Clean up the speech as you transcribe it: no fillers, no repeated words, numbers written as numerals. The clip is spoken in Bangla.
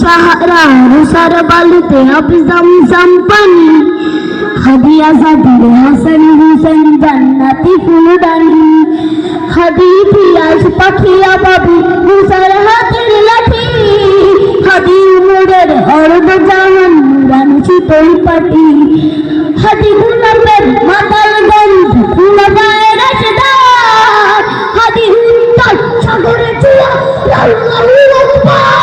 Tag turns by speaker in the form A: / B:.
A: সাহারা রুসার বালুতে হাফিজাম জাম্পানি হাদি আজাদির হাসান হুসেন জান্নাতি ফুলদানি হাদি পিয়াস পাখি আবাবি মুসার হাতের লাঠি হাদি উমরের অর্ধ জামান নুরানি চিতই পাটি হাদি গুলামের মাতাল গন্ধ ফুলবায় রাশদার হাদি হুন্তার সাগরে চুয়া আল্লাহু আকবার।